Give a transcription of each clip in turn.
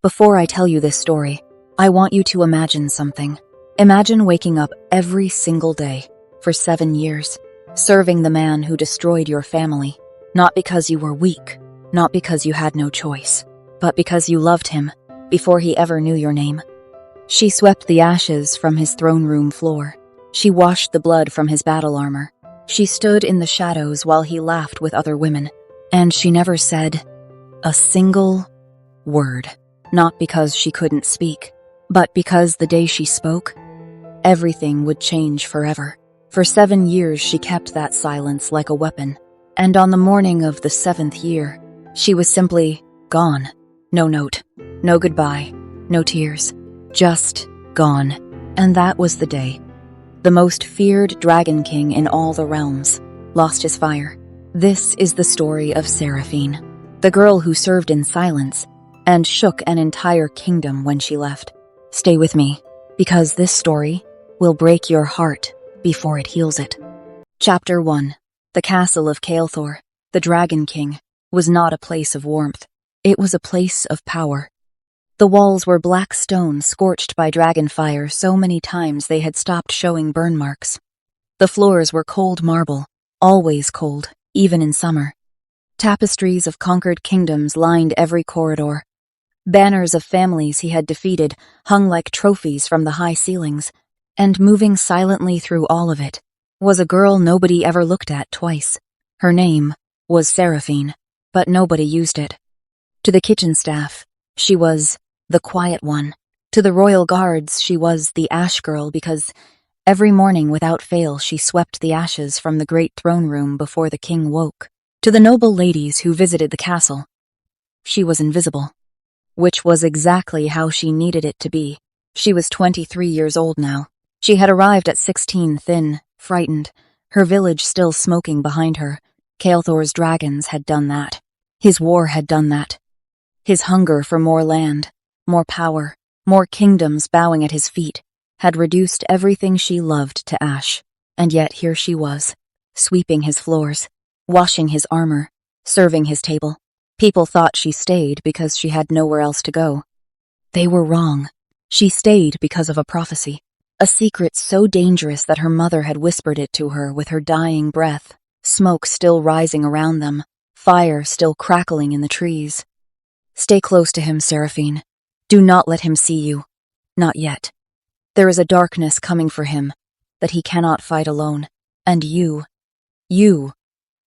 Before I tell you this story, I want you to imagine something. Imagine waking up every single day for 7 years, serving the man who destroyed your family, not because you were weak, not because you had no choice, but because you loved him before he ever knew your name. She swept the ashes from his throne room floor. She washed the blood from his battle armor. She stood in the shadows while he laughed with other women, and she never said a single word. Not because she couldn't speak, but because the day she spoke, everything would change forever. For 7 years she kept that silence like a weapon, and on the morning of the 7th year, she was simply gone. No note, no goodbye, no tears, just gone. And that was the day the most feared Dragon King in all the realms lost his fire. This is the story of Seraphine, the girl who served in silence and shook an entire kingdom when she left. Stay with me, because this story will break your heart before it heals it. Chapter 1. The castle of Kael'thor, the Dragon King, was not a place of warmth. It was a place of power. The walls were black stone scorched by dragon fire so many times they had stopped showing burn marks. The floors were cold marble, always cold, even in summer. Tapestries of conquered kingdoms lined every corridor. Banners of families he had defeated hung like trophies from the high ceilings, and moving silently through all of it was a girl nobody ever looked at twice. Her name was Seraphine, but nobody used it. To the kitchen staff, she was the quiet one. To the royal guards, she was the ash girl because every morning without fail she swept the ashes from the great throne room before the king woke. To the noble ladies who visited the castle, she was invisible. Which was exactly how she needed it to be. She was 23 years old now. She had arrived at 16, thin, frightened, her village still smoking behind her. Kael'thor's dragons had done that. His war had done that. His hunger for more land, more power, more kingdoms bowing at his feet, had reduced everything she loved to ash. And yet here she was, sweeping his floors, washing his armor, serving his table. People thought she stayed because she had nowhere else to go. They were wrong. She stayed because of a prophecy, a secret so dangerous that her mother had whispered it to her with her dying breath, smoke still rising around them, fire still crackling in the trees. Stay close to him, Seraphine. Do not let him see you. Not yet. There is a darkness coming for him that he cannot fight alone, and you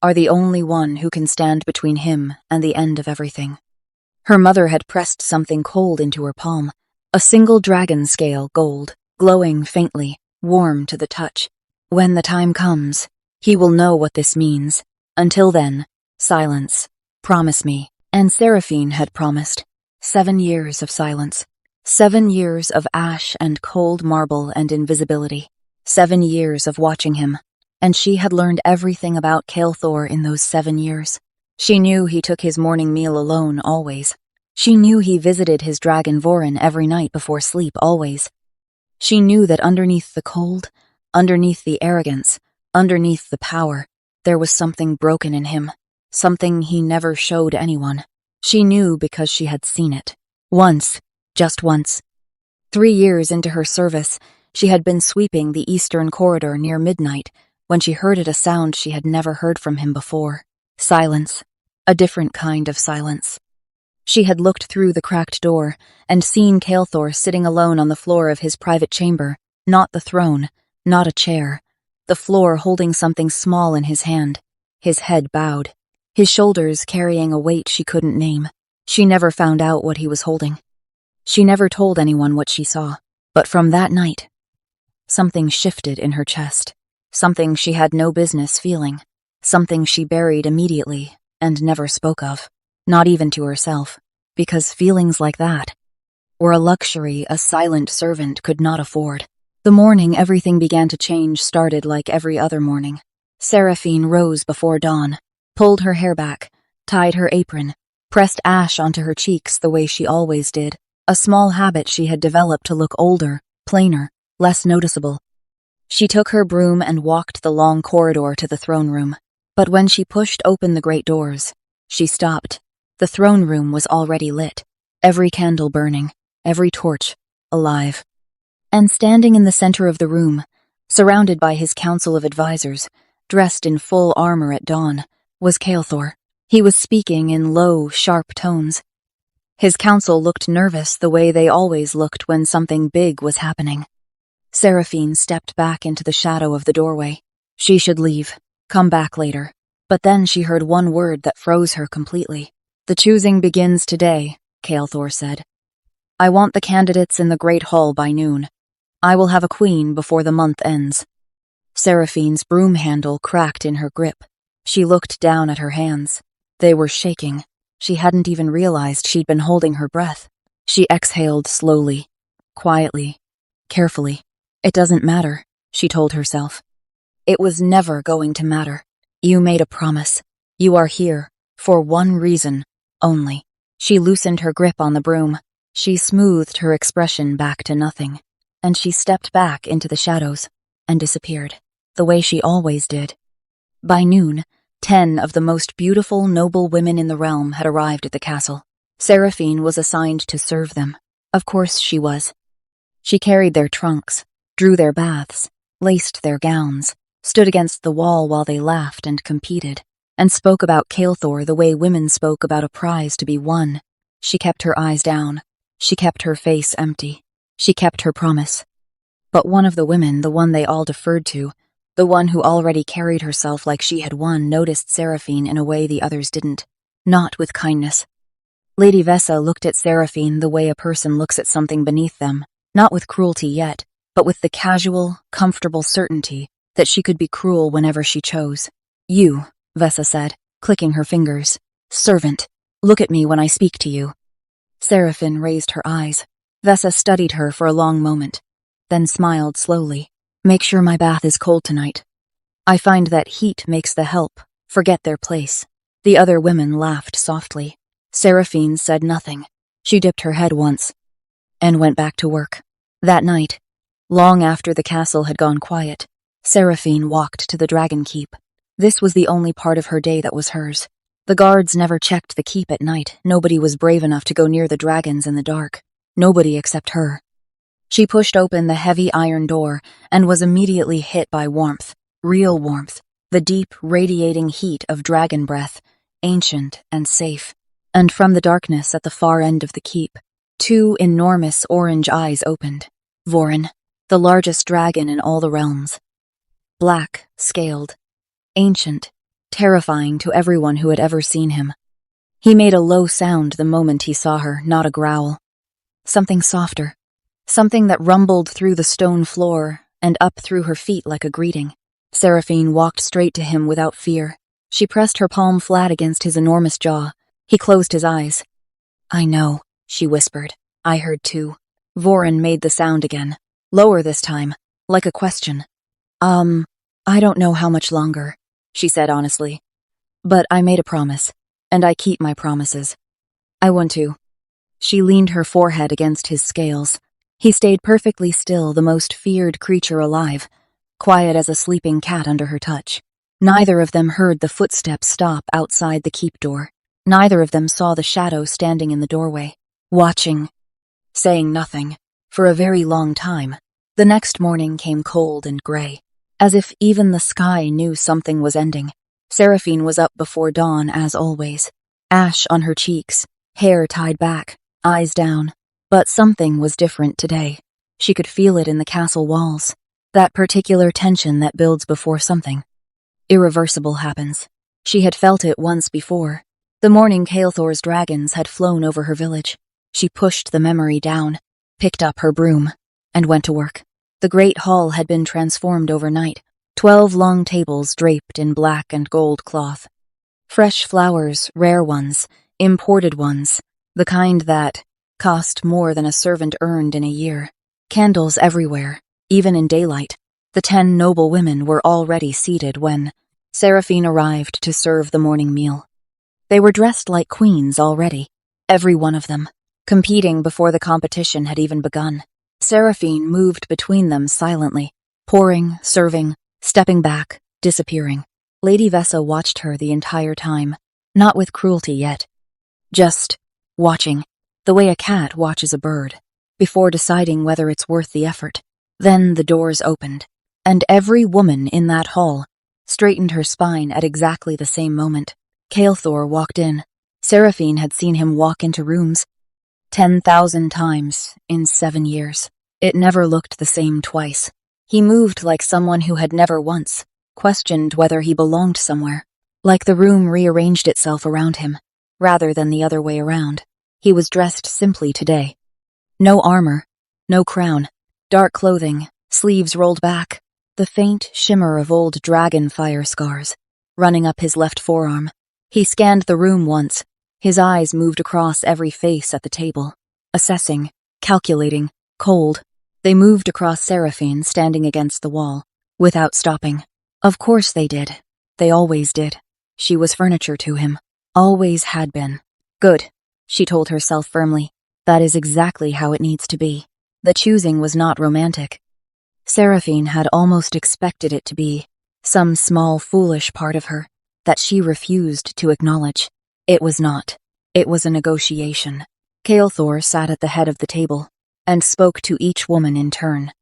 are the only one who can stand between him and the end of everything. Her mother had pressed something cold into her palm, a single dragon scale gold, glowing faintly, warm to the touch. When the time comes, he will know what this means. Until then, silence. Promise me. And Seraphine had promised. 7 years of silence. 7 years of ash and cold marble and invisibility. 7 years of watching him. And she had learned everything about Kael'thor in those 7 years. She knew he took his morning meal alone always. She knew he visited his dragon Vorin every night before sleep always. She knew that underneath the cold, underneath the arrogance, underneath the power, there was something broken in him, something he never showed anyone. She knew because she had seen it. Once, just once. 3 years into her service, she had been sweeping the eastern corridor near midnight when she heard a sound she had never heard from him before. Silence. A different kind of silence. She had looked through the cracked door and seen Kael'thor sitting alone on the floor of his private chamber, not the throne, not a chair, the floor holding something small in his hand, his head bowed, his shoulders carrying a weight she couldn't name. She never found out what he was holding. She never told anyone what she saw, but from that night, something shifted in her chest. Something she had no business feeling, something she buried immediately and never spoke of, not even to herself, because feelings like that were a luxury a silent servant could not afford. The morning everything began to change started like every other morning. Seraphine rose before dawn, pulled her hair back, tied her apron, pressed ash onto her cheeks the way she always did, a small habit she had developed to look older, plainer, less noticeable. She took her broom and walked the long corridor to the throne room. But when she pushed open the great doors, she stopped. The throne room was already lit. every candle burning, every torch alive. And standing in the center of the room, surrounded by his council of advisors, dressed in full armor at dawn, was Kael'thor. He was speaking in low, sharp tones. His council looked nervous the way they always looked when something big was happening. Seraphine stepped back into the shadow of the doorway. She should leave, come back later. But then she heard one word that froze her completely. "The choosing begins today," Kael'thor said. "I want the candidates in the Great Hall by noon. I will have a queen before the month ends." Seraphine's broom handle cracked in her grip. She looked down at her hands. They were shaking. She hadn't even realized she'd been holding her breath. She exhaled slowly, quietly, carefully. "It doesn't matter," she told herself. It was never going to matter. You made a promise. You are here, for one reason, only. She loosened her grip on the broom. She smoothed her expression back to nothing. And she stepped back into the shadows and disappeared, the way she always did. By noon, 10 of the most beautiful, noble women in the realm had arrived at the castle. Seraphine was assigned to serve them. Of course she was. She carried their trunks, drew their baths, laced their gowns, stood against the wall while they laughed and competed, and spoke about Kael'thor the way women spoke about a prize to be won. She kept her eyes down. She kept her face empty. She kept her promise. But one of the women, the one they all deferred to, the one who already carried herself like she had won, noticed Seraphine in a way the others didn't. Not with kindness. Lady Vessa looked at Seraphine the way a person looks at something beneath them, not with cruelty yet, but with the casual, comfortable certainty that she could be cruel whenever she chose. "You," Vessa said, clicking her fingers. "Servant, look at me when I speak to you." Seraphine raised her eyes. Vessa studied her for a long moment, then smiled slowly. "Make sure my bath is cold tonight. I find that heat makes the help forget their place." The other women laughed softly. Seraphine said nothing. She dipped her head once and went back to work. That night, long after the castle had gone quiet, Seraphine walked to the Dragon Keep. This was the only part of her day that was hers. The guards never checked the keep at night. Nobody was brave enough to go near the dragons in the dark. Nobody except her. She pushed open the heavy iron door and was immediately hit by warmth. Real warmth. The deep, radiating heat of dragon breath, ancient and safe. And from the darkness at the far end of the keep, 2 enormous orange eyes opened. Vorin, the largest dragon in all the realms. Black, scaled, ancient, terrifying to everyone who had ever seen him. He made a low sound the moment he saw her, not a growl. Something softer. Something that rumbled through the stone floor and up through her feet like a greeting. Seraphine walked straight to him without fear. She pressed her palm flat against his enormous jaw. He closed his eyes. "I know," she whispered. "I heard too." Vorin made the sound again. Lower this time, like a question. I don't know how much longer," she said honestly. "But I made a promise, and I keep my promises. I want to." She leaned her forehead against his scales. He stayed perfectly still, the most feared creature alive, quiet as a sleeping cat under her touch. Neither of them heard the footsteps stop outside the keep door. Neither of them saw the shadow standing in the doorway, watching, saying nothing, for a very long time. The next morning came cold and gray, as if even the sky knew something was ending. Seraphine was up before dawn, as always. Ash on her cheeks, hair tied back, eyes down. But something was different today. She could feel it in the castle walls. That particular tension that builds before something irreversible happens. She had felt it once before. The morning Kael'thor's dragons had flown over her village. She pushed the memory down, picked up her broom, and went to work. The great hall had been transformed overnight. 12 long tables draped in black and gold cloth. Fresh flowers, rare ones, imported ones, the kind that cost more than a servant earned in a year. Candles everywhere, even in daylight. The 10 noble women were already seated when Seraphine arrived to serve the morning meal. They were dressed like queens already, every one of them, competing before the competition had even begun. Seraphine moved between them silently, pouring, serving, stepping back, disappearing. Lady Vessa watched her the entire time, not with cruelty yet. Just watching. the way a cat watches a bird, before deciding whether it's worth the effort. Then the doors opened, and every woman in that hall straightened her spine at exactly the same moment. Kael'thor walked in. Seraphine had seen him walk into rooms 10,000 times in 7 years. It never looked the same twice. He moved like someone who had never once questioned whether he belonged somewhere, like the room rearranged itself around him, rather than the other way around. He was dressed simply today. No armor, no crown, dark clothing, sleeves rolled back, the faint shimmer of old dragon fire scars running up his left forearm. He scanned the room once. His eyes moved across every face at the table, assessing, calculating, cold. They moved across Seraphine standing against the wall, without stopping. Of course they did. They always did. She was furniture to him. Always had been. Good, she told herself firmly. That is exactly how it needs to be. The choosing was not romantic. Seraphine had almost expected it to be. Some small, foolish part of her that she refused to acknowledge. It was not. It was a negotiation. Kael'thor sat at the head of the table and spoke to each woman in turn.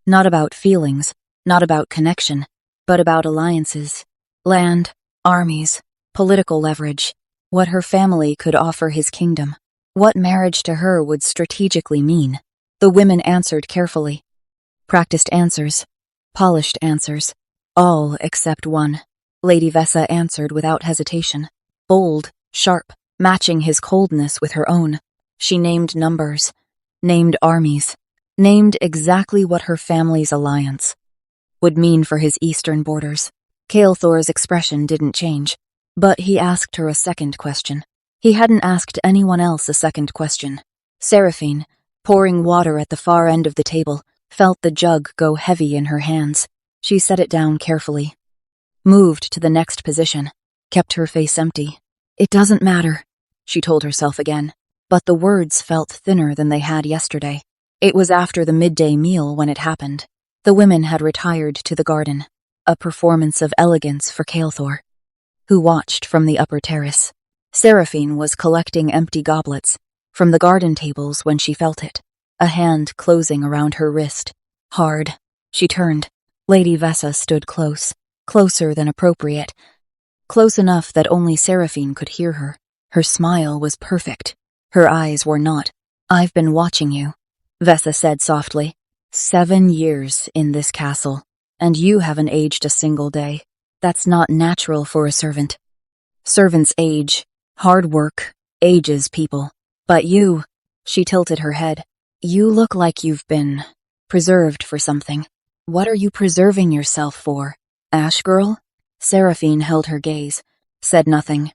Not about feelings, not about connection, but about alliances, land, armies, political leverage, what her family could offer his kingdom, what marriage to her would strategically mean. The women answered carefully. Practiced answers, polished answers, all except one. Lady Vessa answered without hesitation, bold, sharp, matching his coldness with her own. She named numbers, named armies, named exactly what her family's alliance would mean for his eastern borders. Kael'thor's expression didn't change, but he asked her a second question. He hadn't asked anyone else a second question. Seraphine, pouring water at the far end of the table, felt the jug go heavy in her hands. She set it down carefully, moved to the next position, kept her face empty. It doesn't matter, she told herself again, but the words felt thinner than they had yesterday. It was after the midday meal when it happened. The women had retired to the garden, a performance of elegance for Kael'thor, who watched from the upper terrace. Seraphine was collecting empty goblets from the garden tables when she felt it, a hand closing around her wrist. Hard. She turned. Lady Vessa stood close, closer than appropriate, close enough that only Seraphine could hear her. Her smile was perfect. Her eyes were not. I've been watching you, Vessa said softly. 7 years in this castle, and you haven't aged a single day. That's not natural for a servant. Servants age. Hard work ages people. But you, she tilted her head, you look like you've been preserved for something. What are you preserving yourself for? Ash girl? Seraphine held her gaze, said nothing.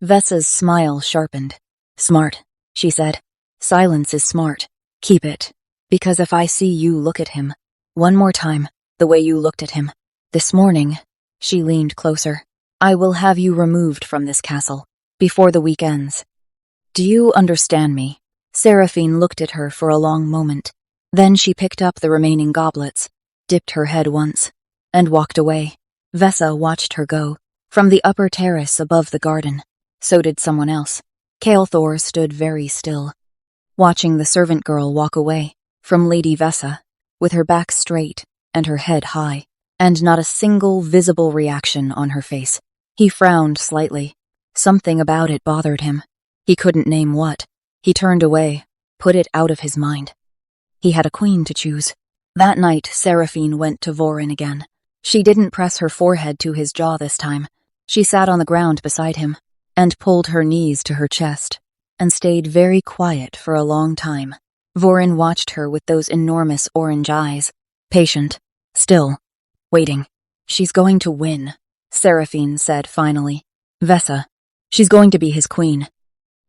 Vessa's smile sharpened. Smart, she said. Silence is smart. Keep it. Because if I see you look at him, one more time, the way you looked at him, this morning, she leaned closer, I will have you removed from this castle, before the week ends. Do you understand me? Seraphine looked at her for a long moment. Then she picked up the remaining goblets, dipped her head once, and walked away. Vessa watched her go, from the upper terrace above the garden. So did someone else. Kael'thor stood very still, watching the servant girl walk away from Lady Vessa, with her back straight and her head high, and not a single visible reaction on her face. He frowned slightly. Something about it bothered him. He couldn't name what. He turned away, put it out of his mind. He had a queen to choose. That night, Seraphine went to Vorin again. She didn't press her forehead to his jaw this time. She sat on the ground beside him, and pulled her knees to her chest, and stayed very quiet for a long time. Vorin watched her with those enormous orange eyes, patient, still, waiting. She's going to win, Seraphine said finally. Vessa, she's going to be his queen.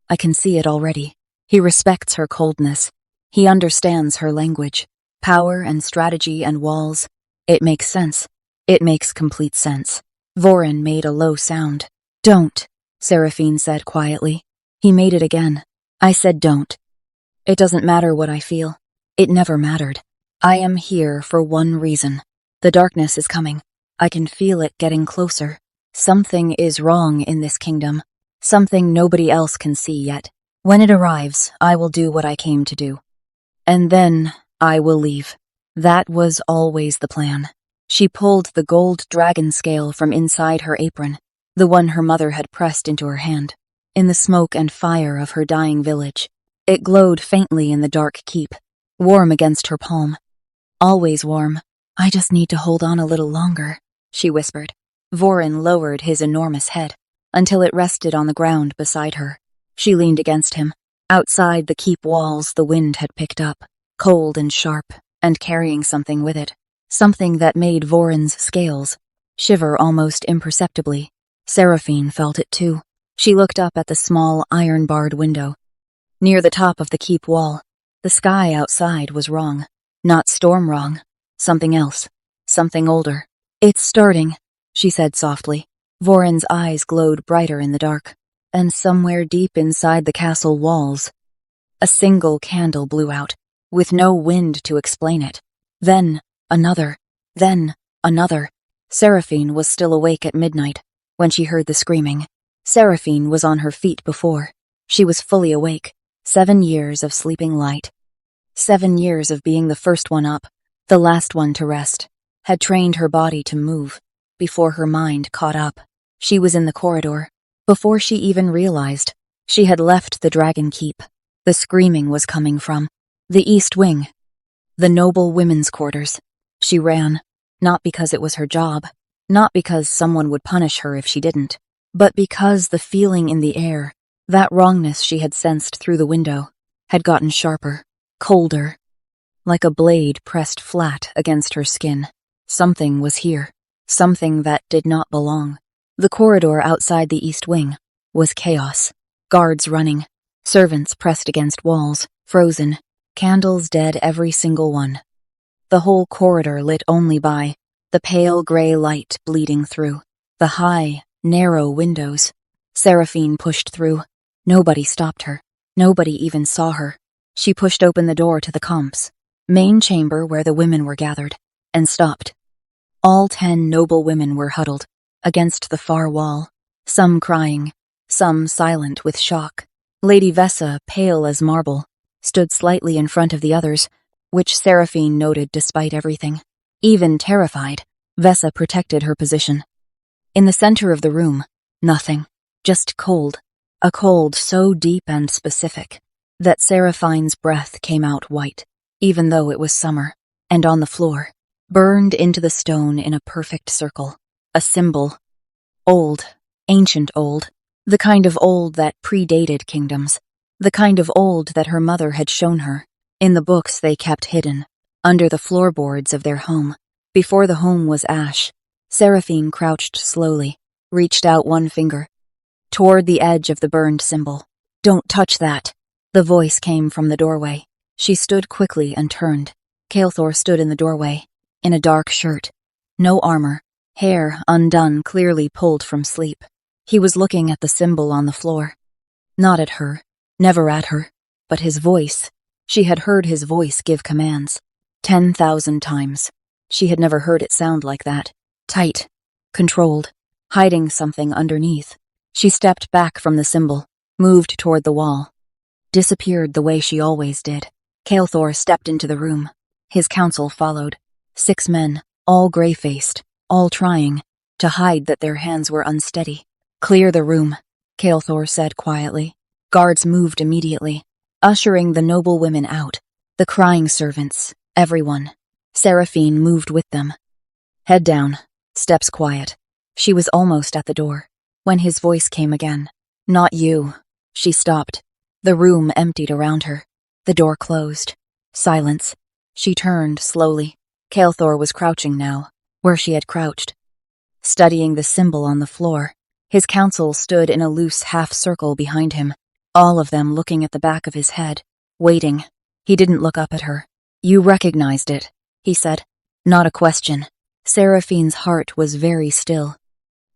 I can see it already. He respects her coldness. He understands her language, power and strategy and walls. It makes sense. It makes complete sense. Vorin made a low sound. Don't, Seraphine said quietly. He made it again. I said don't. It doesn't matter what I feel. It never mattered. I am here for one reason. The darkness is coming. I can feel it getting closer. Something is wrong in this kingdom. Something nobody else can see yet. When it arrives, I will do what I came to do. And then I will leave. That was always the plan. She pulled the gold dragon scale from inside her apron, the one her mother had pressed into her hand. In the smoke and fire of her dying village, it glowed faintly in the dark keep, warm against her palm. Always warm. I just need to hold on a little longer, she whispered. Vorin lowered his enormous head until it rested on the ground beside her. She leaned against him. Outside the keep walls, the wind had picked up, cold and sharp, and carrying something with it. Something that made Vorin's scales shiver almost imperceptibly. Seraphine felt it too. She looked up at the small iron-barred window. Near the top of the keep wall, the sky outside was wrong. Not storm wrong. Something else. Something older. It's starting, she said softly. Vorin's eyes glowed brighter in the dark. And somewhere deep inside the castle walls, a single candle blew out, with no wind to explain it. Then another. Then another. Seraphine was still awake at midnight when she heard the screaming. Seraphine was on her feet before. She was fully awake. 7 years of sleeping light. 7 years of being the first one up, the last one to rest, had trained her body to move. Before her mind caught up, she was in the corridor. Before she even realized, she had left the dragon keep. The screaming was coming from the east wing, the noble women's quarters. She ran, not because it was her job, not because someone would punish her if she didn't, but because the feeling in the air, that wrongness she had sensed through the window, had gotten sharper, colder, like a blade pressed flat against her skin. Something was here, something that did not belong. The corridor outside the east wing was chaos. Guards running, servants pressed against walls, frozen, candles dead every single one. The whole corridor lit only by the pale gray light bleeding through the high, narrow windows. Seraphine pushed through. Nobody stopped her. Nobody even saw her. She pushed open the door to the comp's main chamber where the women were gathered, and stopped. All 10 noble women were huddled against the far wall, some crying, some silent with shock. Lady Vessa, pale as marble, stood slightly in front of the others, which Seraphine noted despite everything. Even terrified, Vessa protected her position. In the center of the room, nothing, just cold. A cold so deep and specific that Seraphine's breath came out white, even though it was summer, and on the floor, burned into the stone in a perfect circle. A symbol. Old, ancient old. The kind of old that predated kingdoms. The kind of old that her mother had shown her, in the books they kept hidden, under the floorboards of their home. Before the home was ash, Seraphine crouched slowly, reached out one finger, toward the edge of the burned symbol. "Don't touch that." The voice came from the doorway. She stood quickly and turned. Kael'thor stood in the doorway, in a dark shirt. No armor. Hair undone, clearly pulled from sleep. He was looking at the symbol on the floor. Not at her, never at her, but his voice. She had heard his voice give commands. 10,000 times. She had never heard it sound like that. Tight, controlled, hiding something underneath. She stepped back from the symbol, moved toward the wall. Disappeared the way she always did. Kael'thor stepped into the room. His council followed. 6 men, all gray-faced, all trying to hide that their hands were unsteady. "Clear the room," Kael'thor said quietly. Guards moved immediately, ushering the noble women out. The crying servants, everyone. Seraphine moved with them. Head down, steps quiet. She was almost at the door, when his voice came again. "Not you." She stopped. The room emptied around her. The door closed. Silence. She turned slowly. Kael'thor was crouching now, where she had crouched, studying the symbol on the floor. His council stood in a loose half-circle behind him, all of them looking at the back of his head, waiting. He didn't look up at her. "You recognized it," he said. Not a question. Seraphine's heart was very still.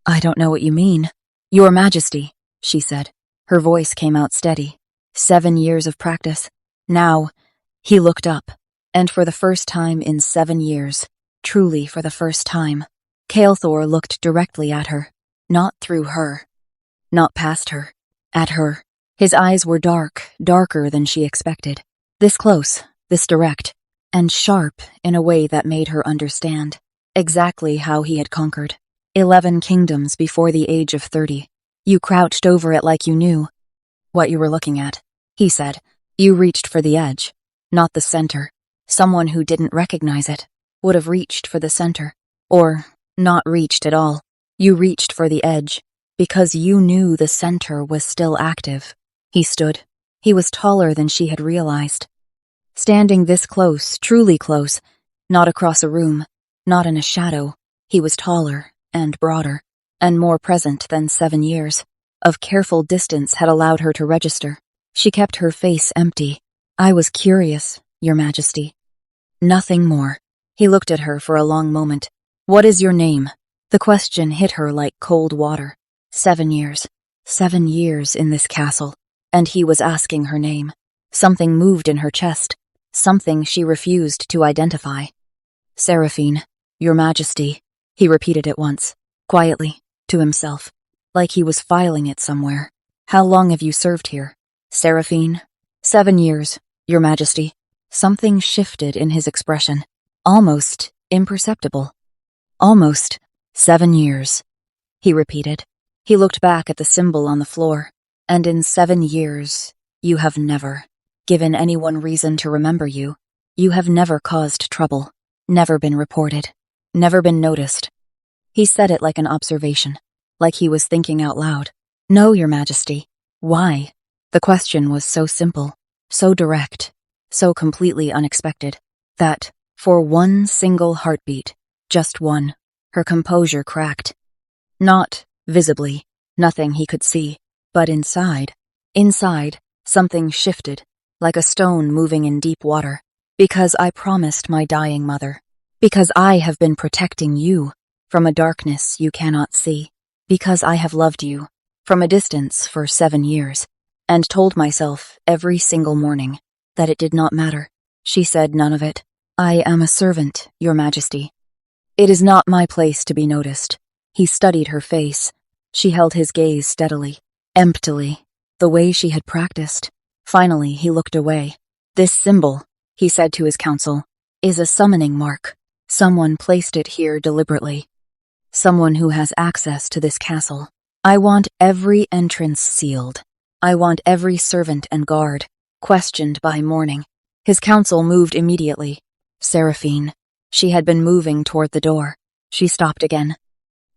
"I don't know what you mean." "Your Majesty," she said. Her voice came out steady. 7 years of practice. Now, he looked up, and for the first time in 7 years, truly for the first time, Kael'thor looked directly at her. Not through her. Not past her. At her. His eyes were dark, darker than she expected. This close, this direct, and sharp in a way that made her understand exactly how he had conquered 11 kingdoms before the age of 30. You crouched over it like you knew what you were looking at, he said. You reached for the edge, not the center. Someone who didn't recognize it would have reached for the center, or not reached at all. You reached for the edge because you knew the center was still active. He stood. He was taller than she had realized. Standing this close, truly close, not across a room, not in a shadow, he was taller and broader and more present than 7 years of careful distance had allowed her to register. She kept her face empty. I was curious, Your Majesty. Nothing more. He looked at her for a long moment. What is your name? The question hit her like cold water. 7 years. 7 years in this castle. And he was asking her name. Something moved in her chest. Something she refused to identify. Seraphine, Your Majesty. He repeated it once, quietly, to himself, like he was filing it somewhere. How long have you served here? Seraphine. 7 years, Your Majesty. Something shifted in his expression. Almost imperceptible. Almost 7 years, he repeated. He looked back at the symbol on the floor. And in 7 years, you have never given anyone reason to remember you. You have never caused trouble, never been reported, never been noticed. He said it like an observation, like he was thinking out loud. No, Your Majesty. Why? The question was so simple, so direct, so completely unexpected, that, for one single heartbeat, just one, her composure cracked. Not visibly, nothing he could see, but inside, something shifted, like a stone moving in deep water. Because I promised my dying mother. Because I have been protecting you from a darkness you cannot see. Because I have loved you from a distance for 7 years, and told myself every single morning that it did not matter. She said none of it. I am a servant, Your Majesty. It is not my place to be noticed. He studied her face. She held his gaze steadily, emptily, the way she had practiced. Finally, he looked away. This symbol, he said to his council, is a summoning mark. Someone placed it here deliberately. Someone who has access to this castle. I want every entrance sealed. I want every servant and guard questioned by morning. His council moved immediately. Seraphine. She had been moving toward the door. She stopped again.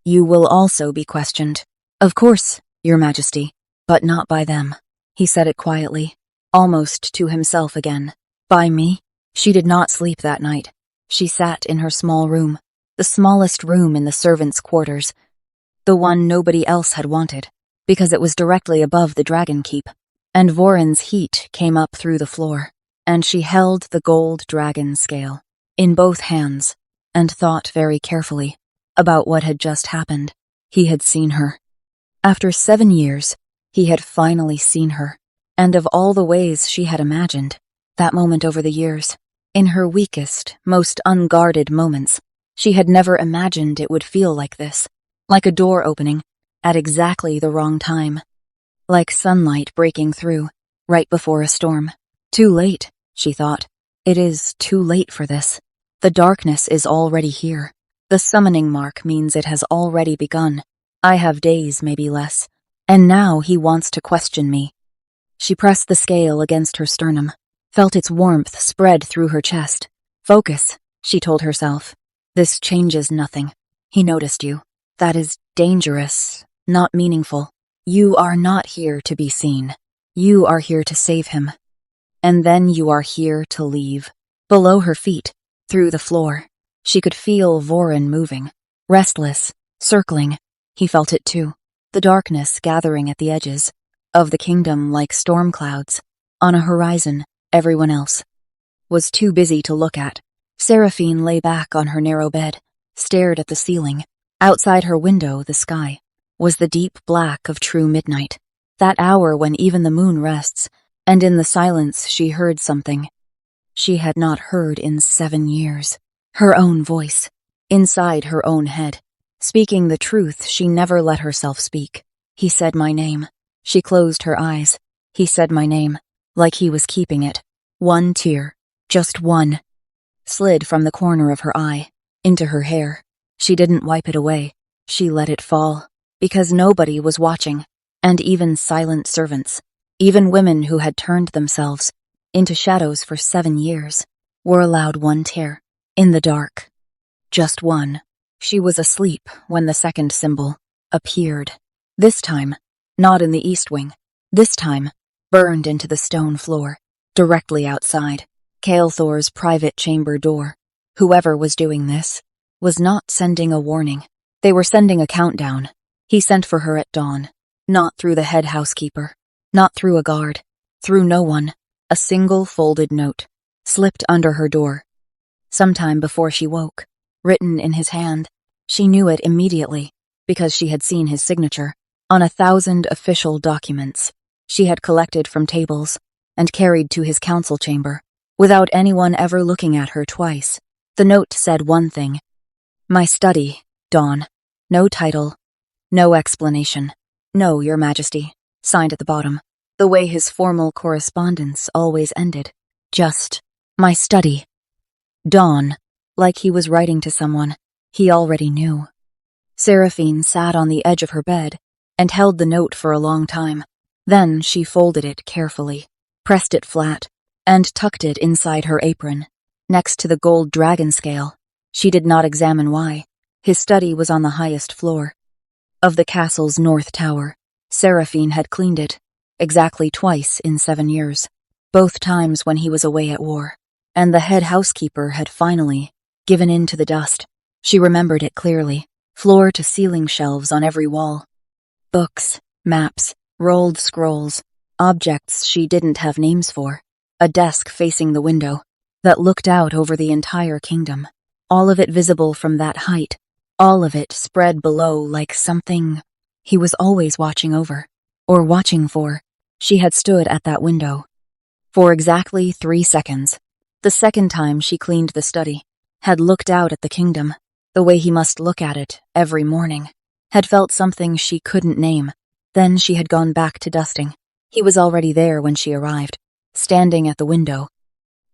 You will also be questioned. Of course, Your Majesty, but not by them. He said it quietly, almost to himself again. By me? She did not sleep that night. She sat in her small room, the smallest room in the servants' quarters, the one nobody else had wanted, because it was directly above the dragon keep, and Voron's heat came up through the floor, and she held the gold dragon scale in both hands, and thought very carefully about what had just happened. He had seen her. After 7 years, he had finally seen her, and of all the ways she had imagined, that moment over the years, in her weakest, most unguarded moments, she had never imagined it would feel like this, like a door opening, at exactly the wrong time, like sunlight breaking through, right before a storm. Too late, she thought. It is too late for this. The darkness is already here. The summoning mark means it has already begun. I have days, maybe less. And now he wants to question me. She pressed the scale against her sternum, felt its warmth spread through her chest. Focus, she told herself. This changes nothing. He noticed you. That is dangerous, not meaningful. You are not here to be seen. You are here to save him. And then you are here to leave. Below her feet, through the floor, she could feel Voron moving, restless, circling. He felt it too, the darkness gathering at the edges of the kingdom like storm clouds. On a horizon, everyone else was too busy to look at. Seraphine lay back on her narrow bed, stared at the ceiling. Outside her window, the sky was the deep black of true midnight, that hour when even the moon rests, and in the silence she heard something she had not heard in 7 years. Her own voice, inside her own head, speaking the truth she never let herself speak. He said my name. She closed her eyes. He said my name, like he was keeping it. One tear, just one, slid from the corner of her eye, into her hair. She didn't wipe it away. She let it fall, because nobody was watching, and even silent servants, even women who had turned themselves into shadows for 7 years, were allowed one tear, in the dark. Just one. She was asleep when the second symbol appeared. This time, not in the east wing. This time, burned into the stone floor, directly outside Kael'thor's private chamber door. Whoever was doing this was not sending a warning. They were sending a countdown. He sent for her at dawn, not through the head housekeeper, not through a guard, through no one. A single folded note slipped under her door. Sometime before she woke, written in his hand. She knew it immediately, because she had seen his signature on 1,000 official documents she had collected from tables and carried to his council chamber, without anyone ever looking at her twice. The note said one thing: "My study, Dawn." No title, no explanation. "No, Your Majesty," signed at the bottom, the way his formal correspondence always ended. Just, "My study, Dawn," like he was writing to someone he already knew. Seraphine sat on the edge of her bed and held the note for a long time. Then she folded it carefully, pressed it flat, and tucked it inside her apron, next to the gold dragon scale. She did not examine why. His study was on the highest floor of the castle's north tower. Seraphine had cleaned it, exactly twice in 7 years, both times when he was away at war, and the head housekeeper had finally given in to the dust. She remembered it clearly, floor-to-ceiling shelves on every wall. Books, maps, rolled scrolls, objects she didn't have names for. A desk facing the window that looked out over the entire kingdom, all of it visible from that height, all of it spread below like something he was always watching over, or watching for. She had stood at that window for exactly 3 seconds. The second time she cleaned the study, had looked out at the kingdom, the way he must look at it every morning, had felt something she couldn't name. Then she had gone back to dusting. He was already there when she arrived, standing at the window.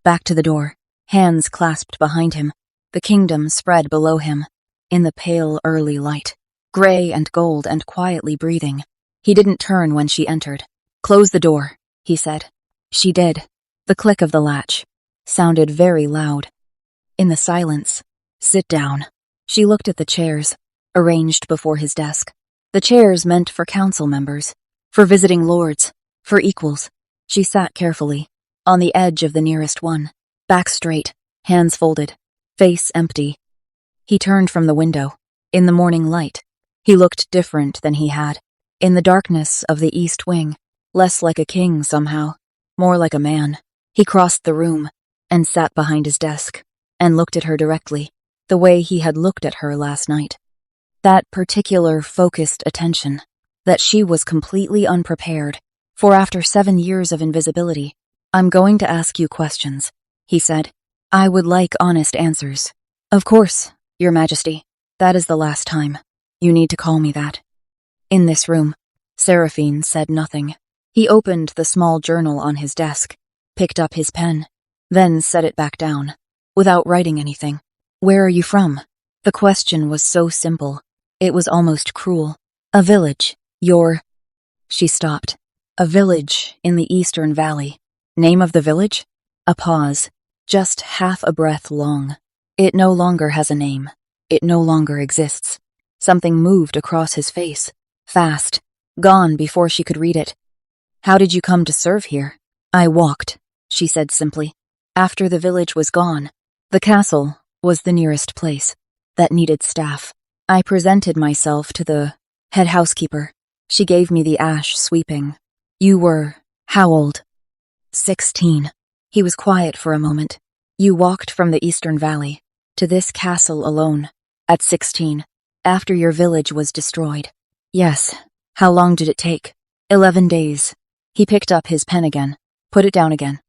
Back to the door, hands clasped behind him, the kingdom spread below him, in the pale early light, gray and gold and quietly breathing. He didn't turn when she entered. "Close the door," he said. She did. The click of the latch sounded very loud. In the silence, "Sit down." She looked at the chairs, arranged before his desk. The chairs meant for council members, for visiting lords, for equals. She sat carefully, on the edge of the nearest one, back straight, hands folded, face empty. He turned from the window. In the morning light, he looked different than he had. In the darkness of the east wing, less like a king somehow, more like a man. He crossed the room and sat behind his desk and looked at her directly, the way he had looked at her last night. That particular focused attention that she was completely unprepared for after 7 years of invisibility. "I'm going to ask you questions," he said. "I would like honest answers." "Of course, Your Majesty. That is the last time. You need to call me that." In this room, Seraphine said nothing. He opened the small journal on his desk, picked up his pen, then set it back down, without writing anything. "Where are you from?" The question was so simple, it was almost cruel. "A village. Your—" She stopped. "A village in the Eastern Valley." "Name of the village?" A pause, just half a breath long. "It no longer has a name. It no longer exists." Something moved across his face, fast, gone before she could read it. "How did you come to serve here?" "I walked," she said simply. After the village was gone, the castle was the nearest place that needed staff. I presented myself to the head housekeeper. She gave me the ash sweeping. "You were how old?" 16. He was quiet for a moment. "You walked from the Eastern Valley to this castle alone, at 16, after your village was destroyed." "Yes." "How long did it take?" 11 days. He picked up his pen again, put it down again.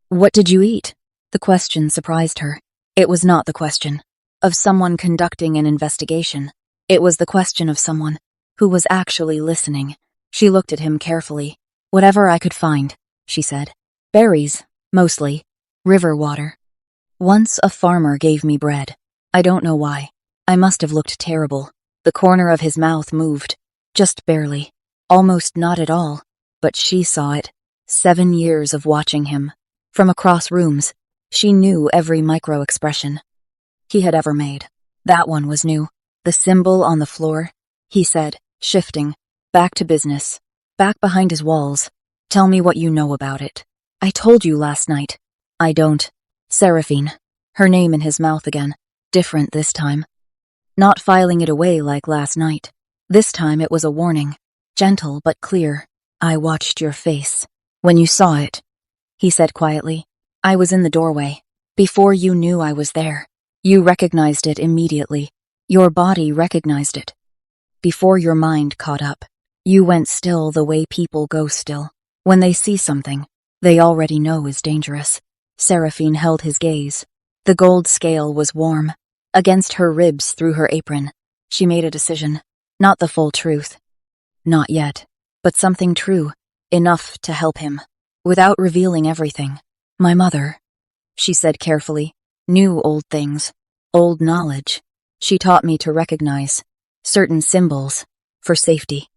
"What did you eat?" The question surprised her. It was not the question of someone conducting an investigation. It was the question of someone who was actually listening. She looked at him carefully. Whatever I could find, she said. Berries, mostly. River water. Once a farmer gave me bread. I don't know why. I must have looked terrible. The corner of his mouth moved. Just barely. Almost not at all. But she saw it. 7 years of watching him. From across rooms, she knew every micro-expression he had ever made. That one was new. The symbol on the floor, he said, shifting. Back to business. Back behind his walls. Tell me what you know about it. I told you last night. I don't. Seraphine. Her name in his mouth again. Different this time. Not filing it away like last night. This time it was a warning. Gentle but clear. I watched your face. When you saw it, he said quietly. I was in the doorway. Before you knew I was there. You recognized it immediately. Your body recognized it. Before your mind caught up. You went still the way people go still. When they see something they already know is dangerous. Seraphine held his gaze. The gold scale was warm. Against her ribs through her apron. She made a decision. Not the full truth. Not yet. But something true. Enough to help him. Without revealing everything. My mother, she said carefully, knew old things. Old knowledge. She taught me to recognize certain symbols for safety.